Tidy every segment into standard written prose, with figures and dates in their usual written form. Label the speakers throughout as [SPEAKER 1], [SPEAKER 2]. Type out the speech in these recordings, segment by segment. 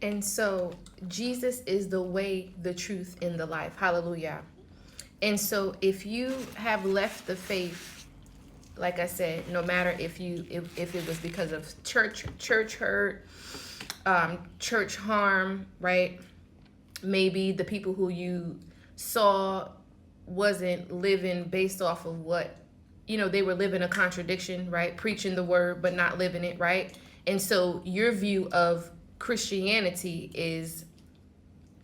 [SPEAKER 1] And so Jesus is the way, the truth, and the life. Hallelujah. And so if you have left the faith, like I said, no matter if it was because of church hurt, church harm, right? Maybe the people who you saw wasn't living based off of what, they were living a contradiction, right? Preaching the word but not living it, right? And so your view of Christianity is,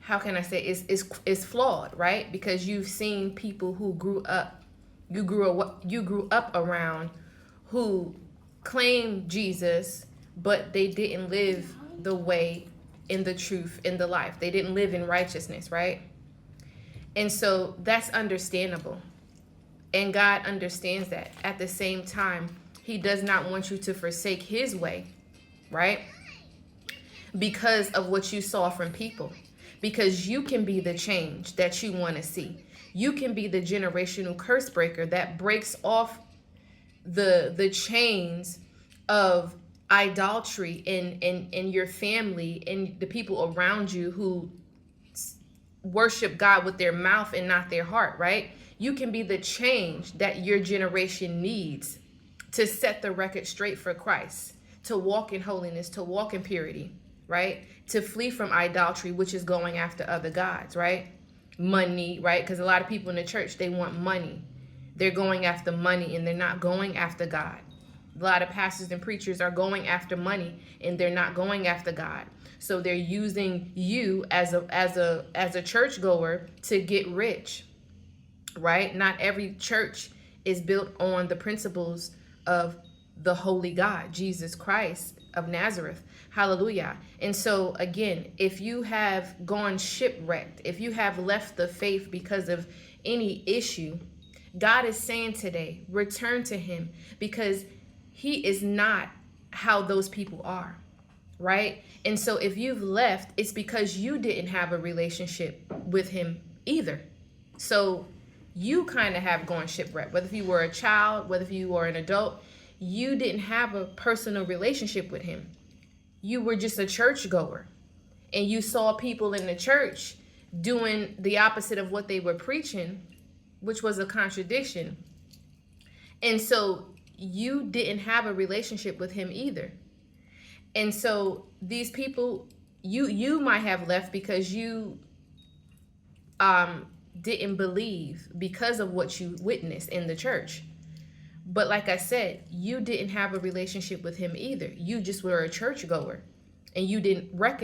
[SPEAKER 1] how can I say, is flawed, right? Because you've seen people who you grew up around, who claim Jesus, but they didn't live the way, in the truth, in the life. They didn't live in righteousness, right? And so that's understandable. And God understands that. At the same time, he does not want you to forsake his way, right? Because of what you saw from people. Because you can be the change that you want to see. You can be the generational curse breaker that breaks off the chains of idolatry in your family and the people around you who worship God with their mouth and not their heart, right? You can be the change that your generation needs to set the record straight for Christ, to walk in holiness, to walk in purity, right? To flee from idolatry, which is going after other gods, right? Money, right? Because a lot of people in the church, they want money. They're going after money and they're not going after God. A lot of pastors and preachers are going after money and they're not going after God. So they're using you as a churchgoer to get rich, right? Not every church is built on the principles of the holy God, Jesus Christ of Nazareth. Hallelujah. And so again, if you have gone shipwrecked, if you have left the faith because of any issue, God is saying today, return to him, because he is not how those people are, right? And so if you've left, it's because you didn't have a relationship with him either. So you kind of have gone shipwrecked. Whether if you were a child, whether if you were an adult, you didn't have a personal relationship with him. You were just a churchgoer, and you saw people in the church doing the opposite of what they were preaching, which was a contradiction. And so you didn't have a relationship with him either. And so these people, you might have left because you didn't believe because of what you witnessed in the church. But like I said, you didn't have a relationship with him either. You just were a churchgoer and you didn't recognize